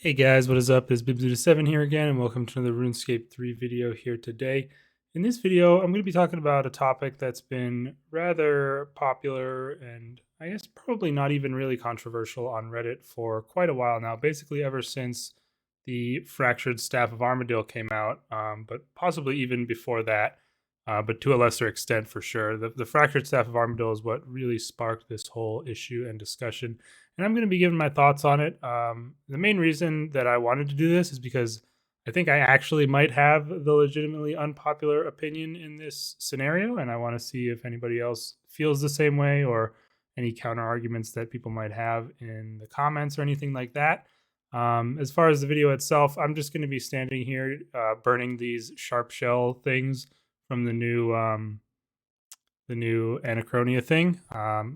Hey guys, what is up? It's Bibzuda7 here again, and welcome to another RuneScape 3 video here today. In this video, I'm going to be talking about a topic that's been rather popular and I guess probably not even really controversial on Reddit for quite a while now, basically ever since the Fractured Staff of Armadyl came out, but possibly even before that, but to a lesser extent for sure. The Fractured Staff of Armadyl is what really sparked this whole issue and discussion, and I'm going to be giving my thoughts on it. The main reason that I wanted to do this is because I think I actually might have the legitimately unpopular opinion in this scenario, and I want to see if anybody else feels the same way or any counter arguments that people might have in the comments or anything like that. As far as the video itself, I'm just going to be standing here burning these sharp shell things from the new Anachronia thing.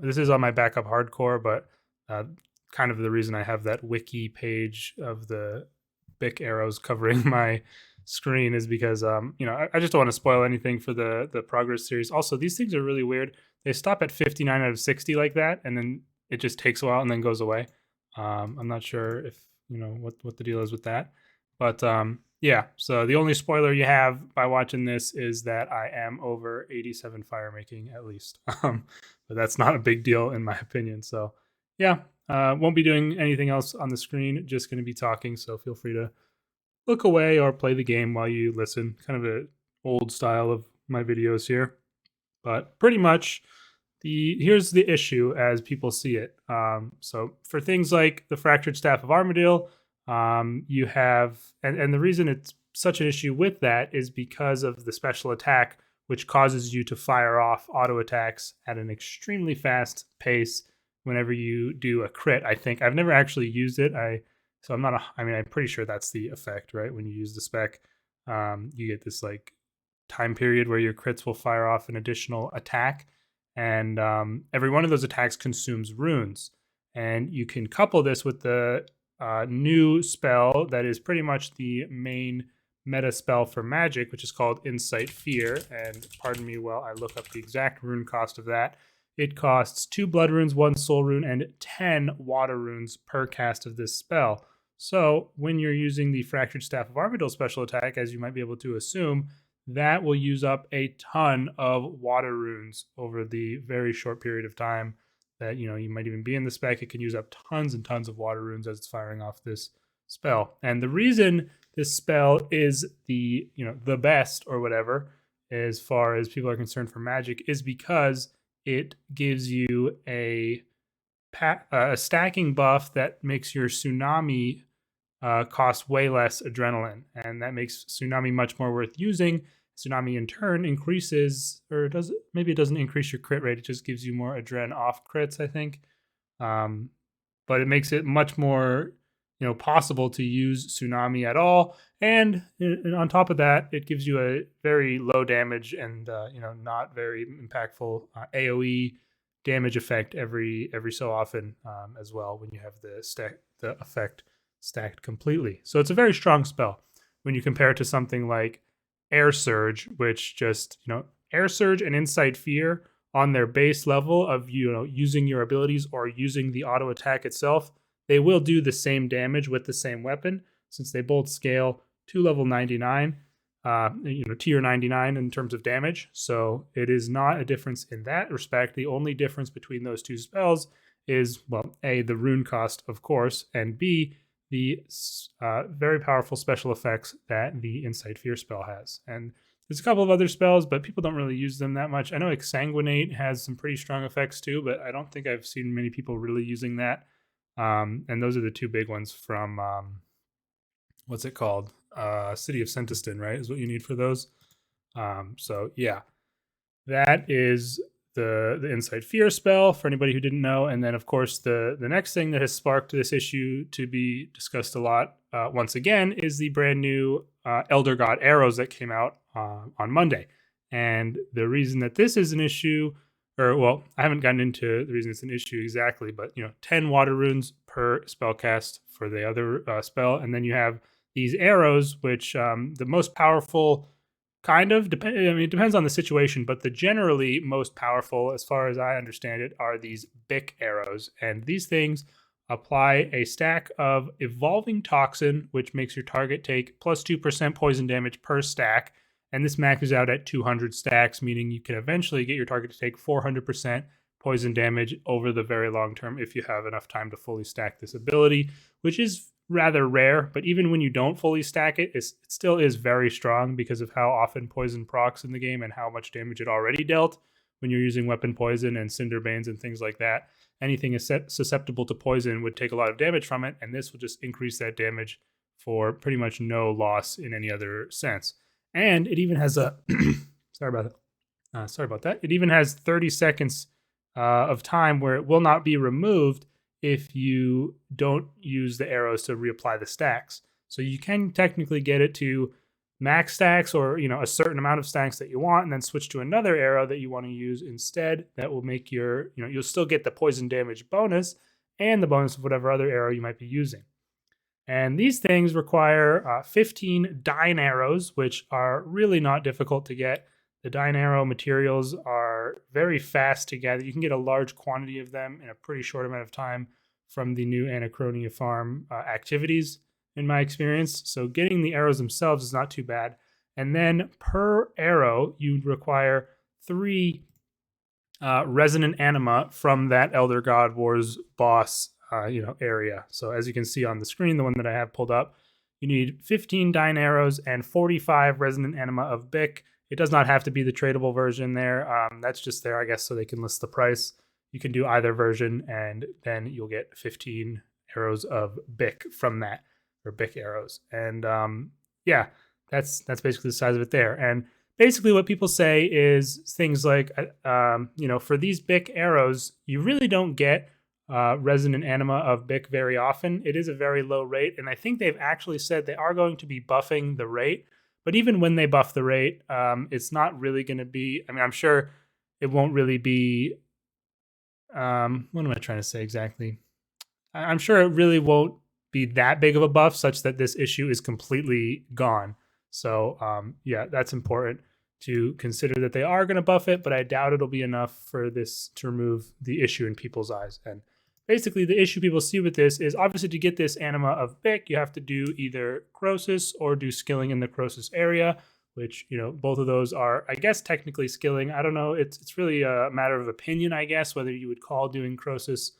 This is on my backup hardcore, but kind of the reason I have that wiki page of the Bic arrows covering my screen is because I just don't want to spoil anything for the progress series. Also, these things are really weird. They stop at 59 out of 60 like that, and then it just takes a while and then goes away. I'm not sure if what the deal is with that, but yeah. So the only spoiler you have by watching this is that I am over 87 fire making at least, but that's not a big deal in my opinion. So yeah, won't be doing anything else on the screen, just going to be talking, so feel free to look away or play the game while you listen. Kind of an old style of my videos here. But pretty much, here's the issue as people see it. So for things like the Fractured Staff of Armadyl, you have, and the reason it's such an issue with that is because of the special attack, which causes you to fire off auto attacks at an extremely fast pace whenever you do a crit. I think I've never actually used it. I'm pretty sure that's the effect, right? When you use the spec, you get this like time period where your crits will fire off an additional attack, and every one of those attacks consumes runes. And you can couple this with the new spell that is pretty much the main meta spell for magic, which is called Insight Fear. And pardon me while I look up the exact rune cost of that. It costs 2 blood runes, 1 soul rune, and 10 water runes per cast of this spell. So when you're using the Fractured Staff of Armadyl special attack, as you might be able to assume, that will use up a ton of water runes over the very short period of time that you might even be in the spec. It can use up tons and tons of water runes as it's firing off this spell. And the reason this spell is the best or whatever as far as people are concerned for magic is because it gives you a stacking buff that makes your tsunami cost way less adrenaline, and that makes tsunami much more worth using. Tsunami in turn increases, or does it? Maybe it doesn't increase your crit rate. It just gives you more adren off crits, I think. But it makes it much more possible to use tsunami at all, and on top of that, it gives you a very low damage and not very impactful AOE damage effect every so often as well when you have the effect stacked completely. So it's a very strong spell when you compare it to something like Air Surge, which just Air Surge and Insight Fear on their base level of using your abilities or using the auto attack itself, they will do the same damage with the same weapon, since they both scale to level 99, tier 99 in terms of damage. So it is not a difference in that respect. The only difference between those two spells is, well, A, the rune cost, of course, and B, the very powerful special effects that the Insight Fear spell has. And there's a couple of other spells, but people don't really use them that much. I know Exsanguinate has some pretty strong effects too, but I don't think I've seen many people really using that. And those are the two big ones from what's it called? City of Sentiston, right? Is what you need for those. So yeah, that is the Insight Fear spell for anybody who didn't know. And then of course the next thing that has sparked this issue to be discussed a lot once again is the brand new Elder God arrows that came out on Monday. And the reason that this is an issue, or well, I haven't gotten into the reason it's an issue exactly, but 10 water runes per spell cast for the other spell, and then you have these arrows, which the most powerful kind of it depends on the situation, but the generally most powerful, as far as I understand it, are these Bic arrows, and these things apply a stack of Evolving Toxin, which makes your target take plus 2% poison damage per stack. And this maxes out at 200 stacks, meaning you can eventually get your target to take 400% poison damage over the very long term if you have enough time to fully stack this ability, which is rather rare. But even when you don't fully stack it, it still is very strong because of how often poison procs in the game and how much damage it already dealt when you're using weapon poison and Cinderbanes and things like that. Anything is susceptible to poison would take a lot of damage from it, and this will just increase that damage for pretty much no loss in any other sense. And it even has a sorry about that. It even has 30 seconds of time where it will not be removed if you don't use the arrows to reapply the stacks. So you can technically get it to max stacks, or a certain amount of stacks that you want, and then switch to another arrow that you want to use instead. That will make your you'll still get the poison damage bonus and the bonus of whatever other arrow you might be using. And these things require 15 Dyne arrows, which are really not difficult to get. The Dyne arrow materials are very fast to gather. You can get a large quantity of them in a pretty short amount of time from the new Anachronia farm activities, in my experience. So getting the arrows themselves is not too bad. And then per arrow, you'd require 3 resonant anima from that Elder God Wars boss area. So as you can see on the screen, the one that I have pulled up, you need 15 Dyne arrows and 45 resonant anima of Bic. It does not have to be the tradable version there. That's just there, I guess, so they can list the price. You can do either version, and then you'll get 15 arrows of Bic from that, or Bic arrows. And yeah, that's basically the size of it there. And basically what people say is things like, for these Bic arrows, you really don't get resonant anima of Bic very often. It is a very low rate, and I think they've actually said they are going to be buffing the rate. But even when they buff the rate, it's not really going to be, I'm sure it won't really be, what am I trying to say exactly? I'm sure it really won't be that big of a buff such that this issue is completely gone. So yeah, that's important to consider that they are going to buff it, but I doubt it'll be enough for this to remove the issue in people's eyes. And basically the issue people see with this is, obviously, to get this anima of Bic, you have to do either Croesus or do skilling in the Croesus area, which, both of those are, I guess, technically skilling. I don't know. It's really a matter of opinion, I guess, whether you would call doing Croesus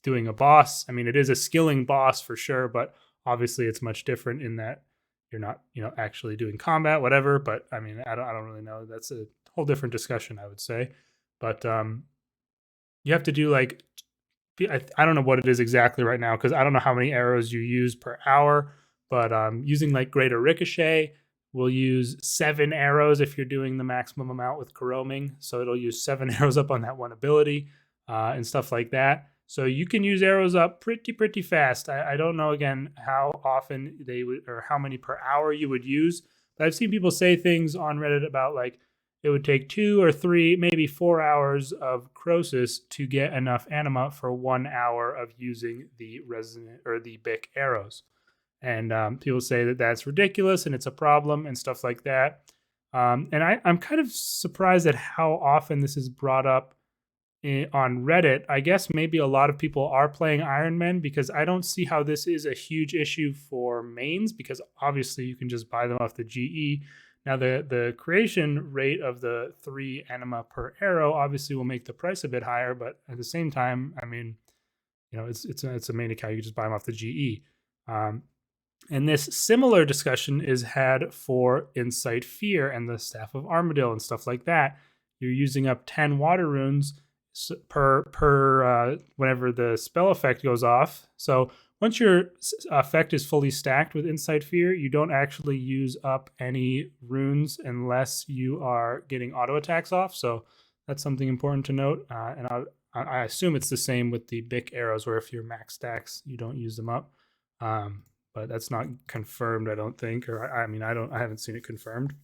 doing a boss. It is a skilling boss for sure, but obviously it's much different in that you're not, actually doing combat, whatever. But I don't really know. That's a whole different discussion, I would say. But you have to do I don't know what it is exactly right now, because I don't know how many arrows you use per hour, but using Greater Ricochet will use 7 arrows if you're doing the maximum amount with Coroming. So it'll use 7 arrows up on that one ability and stuff like that. So you can use arrows up pretty fast. I don't know, again, how often they would, or how many per hour you would use, but I've seen people say things on Reddit about it would take 2 or 3, maybe 4 hours of Croesus to get enough anima for 1 hour of using the resonant or the Bic arrows. And people say that that's ridiculous and it's a problem and stuff like that. And I'm kind of surprised at how often this is brought up on Reddit. I guess maybe a lot of people are playing Iron Men, because I don't see how this is a huge issue for mains, because obviously you can just buy them off the GE. Now, the creation rate of the 3 anima per arrow obviously will make the price a bit higher, but at the same time, it's a main account. You just buy them off the GE. And this similar discussion is had for Incite Fear and the Staff of Armadil and stuff like that. You're using up 10 water runes per whenever the spell effect goes off. So once your effect is fully stacked with Incite Fear, you don't actually use up any runes unless you are getting auto attacks off. So that's something important to note. And I assume it's the same with the Bic arrows, where if you're max stacks, you don't use them up. But that's not confirmed, I don't think, or I haven't seen it confirmed.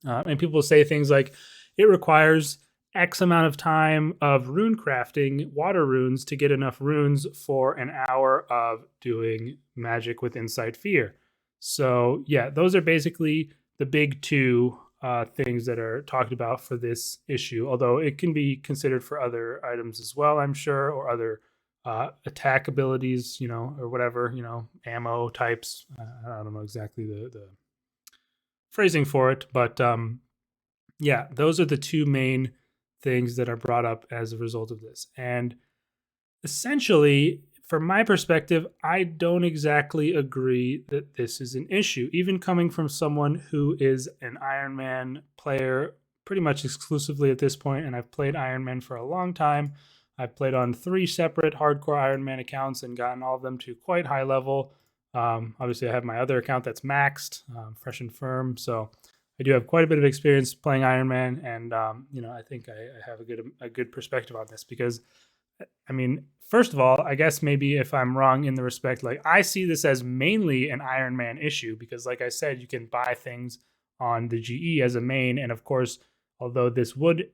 And people say things like, it requires X amount of time of rune crafting, water runes, to get enough runes for an hour of doing magic with Incite Fear. So yeah, those are basically the big 2 things that are talked about for this issue, although it can be considered for other items as well, I'm sure, or other attack abilities, or whatever, ammo types. I don't know exactly the phrasing for it, but yeah, those are the two main things that are brought up as a result of this. And essentially, from my perspective, I don't exactly agree that this is an issue, even coming from someone who is an Iron Man player pretty much exclusively at this point, and I've played Iron Man for a long time. I've played on 3 separate hardcore Iron Man accounts and gotten all of them to quite high level. Obviously, I have my other account that's maxed, fresh and firm. So I do have quite a bit of experience playing Iron Man, and I think I have a good perspective on this because, I mean, first of all, I guess maybe if I'm wrong in the respect, like I see this as mainly an Iron Man issue because, like I said, you can buy things on the GE as a main, and of course, although this would,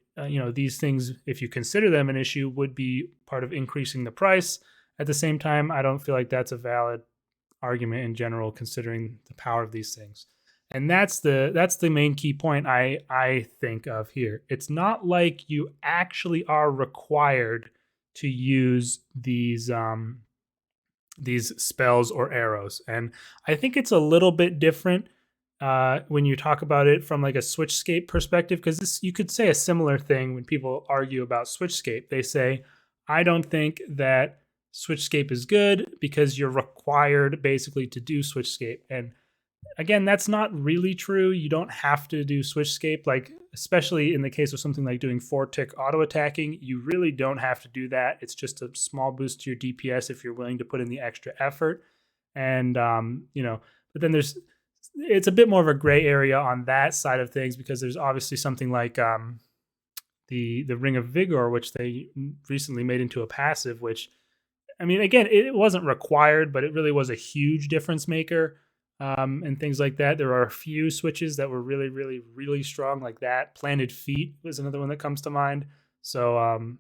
these things, if you consider them an issue, would be part of increasing the price. At the same time, I don't feel like that's a valid argument in general, considering the power of these things. And that's the main key point I think of here. It's not like you actually are required to use these spells or arrows, and I think it's a little bit different when you talk about it from like a switchscape perspective, because this, you could say a similar thing when people argue about switchscape. They say, I don't think that switchscape is good because you're required basically to do switchscape. And again, that's not really true. You don't have to do switchscape, like especially in the case of something like doing 4-tick auto attacking. You really don't have to do that. It's just a small boost to your DPS if you're willing to put in the extra effort. And but then it's a bit more of a gray area on that side of things, because there's obviously something like the Ring of Vigor, which they recently made into a passive, which, I mean, again, it wasn't required, but it really was a huge difference maker, and things like that. There are a few switches that were really, really, really strong, like that. Planted Feet was another one that comes to mind. So,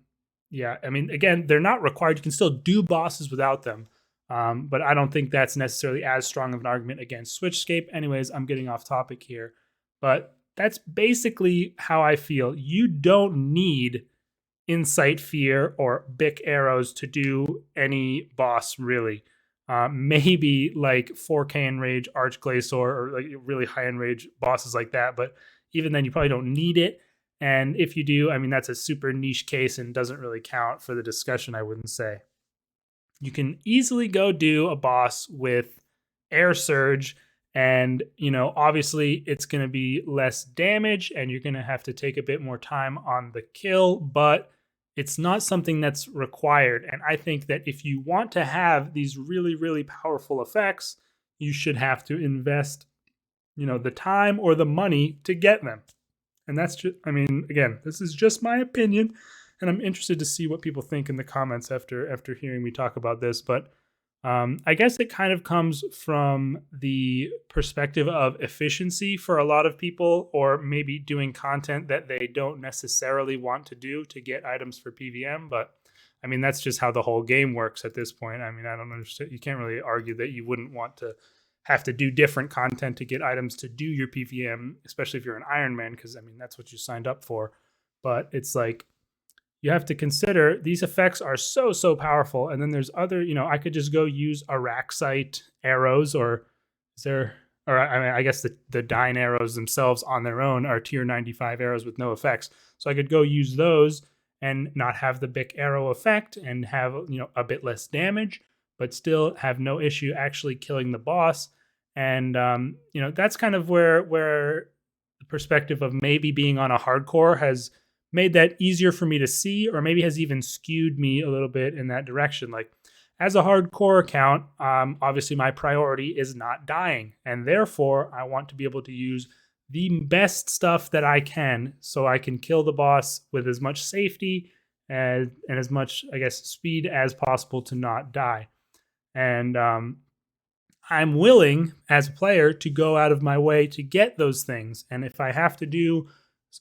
yeah, I mean, again, they're not required. You can still do bosses without them, but I don't think that's necessarily as strong of an argument against switchscape. Anyways, I'm getting off topic here, but that's basically how I feel. You don't need Insight Fear or Bic arrows to do any boss, really. Maybe like 4K Enrage, Arch Glacier, or like really high Enrage bosses like that, but even then you probably don't need it. And if you do, I mean, that's a super niche case and doesn't really count for the discussion, I wouldn't say. You can easily go do a boss with Air Surge, and obviously it's going to be less damage and you're going to have to take a bit more time on the kill, but it's not something that's required. And I think that if you want to have these really, really powerful effects, you should have to invest, the time or the money to get them. And that's just, I mean, again, this is just my opinion, and I'm interested to see what people think in the comments after hearing me talk about this. But I guess it kind of comes from the perspective of efficiency for a lot of people, or maybe doing content that they don't necessarily want to do to get items for PvM. But I mean, that's just how the whole game works at this point. I mean, I don't understand. You can't really argue that you wouldn't want to have to do different content to get items to do your PvM, especially if you're an Iron Man, because I mean, that's what you signed up for. But it's like, you have to consider these effects are so powerful. And then there's other, I could just go use Araxite arrows, or is there, or I mean, I guess the Dyne arrows themselves on their own are tier 95 arrows with no effects. So I could go use those and not have the Bic arrow effect and have, a bit less damage, but still have no issue actually killing the boss. And, that's kind of where the perspective of maybe being on a hardcore has made that easier for me to see, or maybe has even skewed me a little bit in that direction. Like, as a hardcore account, obviously my priority is not dying, and therefore I want to be able to use the best stuff that I can, so I can kill the boss with as much safety and as much, I guess, speed as possible to not die. And I'm willing, as a player, to go out of my way to get those things. And if I have to do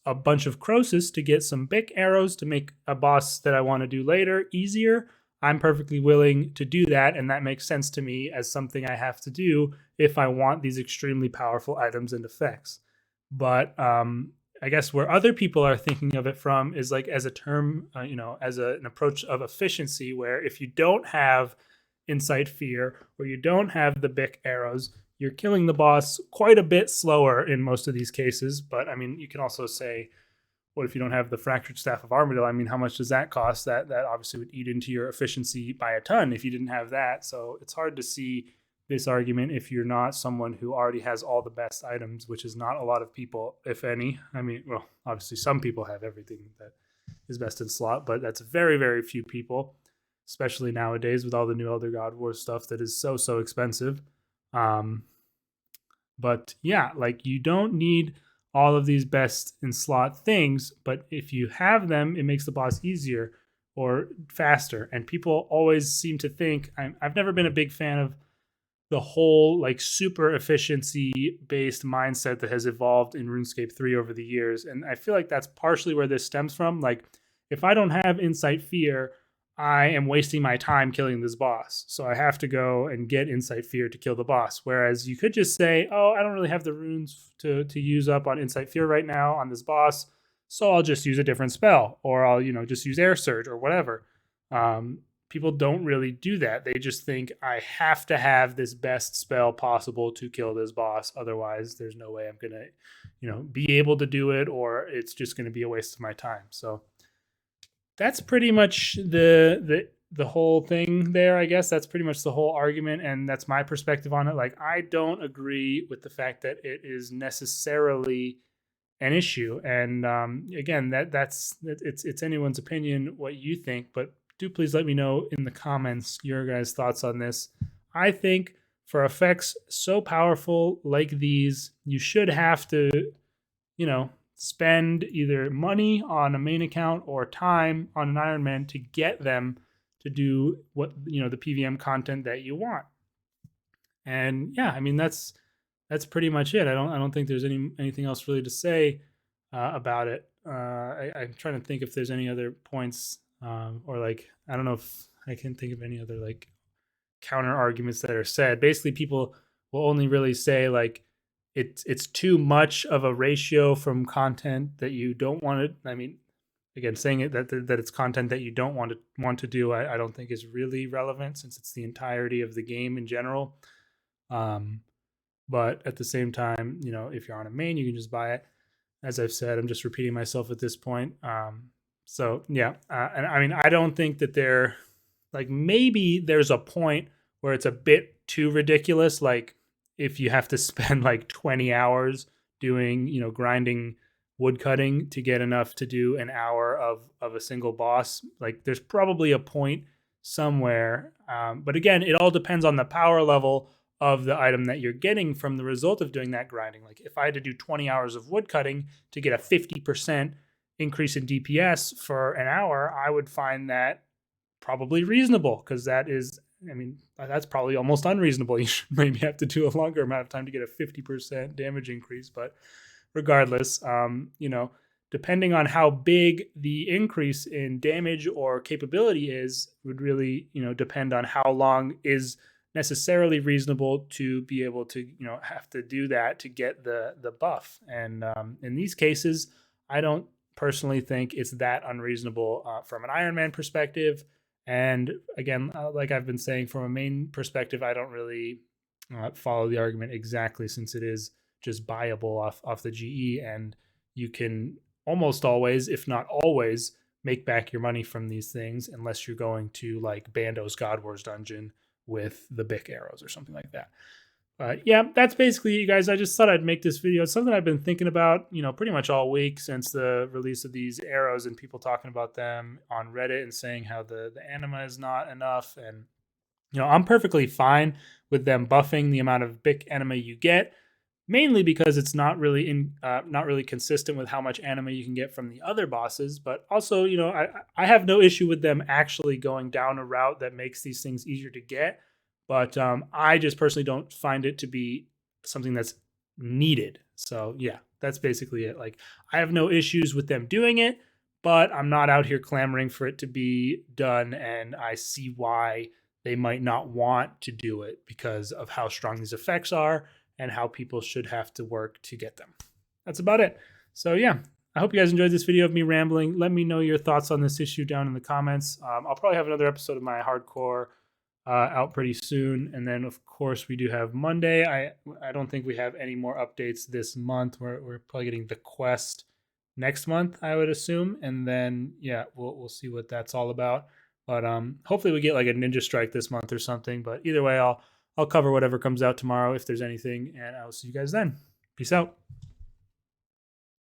a bunch of Croesus to get some Bic arrows to make a boss that I want to do later easier, I'm perfectly willing to do that, and that makes sense to me as something I have to do if I want these extremely powerful items and effects. But I guess where other people are thinking of it from is like as a term, as an approach of efficiency, where if you don't have Insight Fear or you don't have the Bic arrows, you're killing the boss quite a bit slower in most of these cases. But I mean, you can also say, what if you don't have the Fractured Staff of Armadillo? I mean, how much does that cost? That obviously would eat into your efficiency by a ton if you didn't have that. So it's hard to see this argument if you're not someone who already has all the best items, which is not a lot of people, if any. I mean, well, obviously some people have everything that is best in slot, but that's very, very few people, especially nowadays with all the new Elder God War stuff that is so expensive. But yeah, like you don't need all of these best in slot things, but if you have them, it makes the boss easier or faster. And people always seem to think, I've never been a big fan of the whole like super efficiency based mindset that has evolved in RuneScape 3 over the years. And I feel like that's partially where this stems from. Like, if I don't have Insight Fear, I am wasting my time killing this boss. So I have to go and get Insight Fear to kill the boss. Whereas you could just say, oh, I don't really have the runes to use up on Insight Fear right now on this boss, so I'll just use a different spell, or I'll, just use Air Surge or whatever. People don't really do that. They just think, I have to have this best spell possible to kill this boss. Otherwise, there's no way I'm going to, be able to do it, or it's just going to be a waste of my time. So that's pretty much the whole thing there, I guess. That's pretty much the whole argument, and that's my perspective on it. Like, I don't agree with the fact that it is necessarily an issue. And again, it's anyone's opinion what you think, but do please let me know in the comments your guys' thoughts on this. I think for effects so powerful like these, you should have to, spend either money on a main account or time on an Iron Man to get them to do what, the PvM content that you want. And yeah, I mean, that's pretty much it. I don't think there's anything else really to say about it. I'm trying to think if there's any other points, or like, I don't know if I can think of any other like counter arguments that are said. Basically, people will only really say like it's too much of a ratio from content that you don't want to. I mean, again, saying it that it's content that you don't want to do, I don't think is really relevant, since it's the entirety of the game in general. But at the same time, if you're on a main, you can just buy it. As I've said, I'm just repeating myself at this point. So yeah, and I mean, I don't think that maybe there's a point where it's a bit too ridiculous. Like, if you have to spend like 20 hours doing, grinding wood cutting to get enough to do an hour of a single boss, like there's probably a point somewhere. But again, it all depends on the power level of the item that you're getting from the result of doing that grinding. Like, if I had to do 20 hours of wood cutting to get a 50% increase in DPS for an hour, I would find that probably reasonable, because that's probably almost unreasonable. You should maybe have to do a longer amount of time to get a 50% damage increase. But regardless, depending on how big the increase in damage or capability is, would really, depend on how long is necessarily reasonable to be able to, have to do that to get the buff. And in these cases, I don't personally think it's that unreasonable from an Iron Man perspective. And again, like I've been saying, from a main perspective, I don't really follow the argument exactly, since it is just buyable off the GE, and you can almost always, if not always, make back your money from these things, unless you're going to like Bando's God Wars dungeon with the Bic arrows or something like that. Yeah, that's basically it, you guys. I just thought I'd make this video. It's something I've been thinking about, pretty much all week since the release of these arrows, and people talking about them on Reddit and saying how the anima is not enough. And, I'm perfectly fine with them buffing the amount of Bic anima you get, mainly because it's not really not really consistent with how much anima you can get from the other bosses. But also, I have no issue with them actually going down a route that makes these things easier to get. But I just personally don't find it to be something that's needed. So yeah, that's basically it. Like, I have no issues with them doing it, but I'm not out here clamoring for it to be done. And I see why they might not want to do it, because of how strong these effects are and how people should have to work to get them. That's about it. So yeah, I hope you guys enjoyed this video of me rambling. Let me know your thoughts on this issue down in the comments. I'll probably have another episode of my hardcore out pretty soon, and then of course we do have Monday. I don't think we have any more updates this month. We're probably getting the quest next month, I would assume, and then yeah, we'll see what that's all about. But hopefully we get like a ninja strike this month or something. But either way, I'll cover whatever comes out tomorrow if there's anything, and I will see you guys then. Peace out.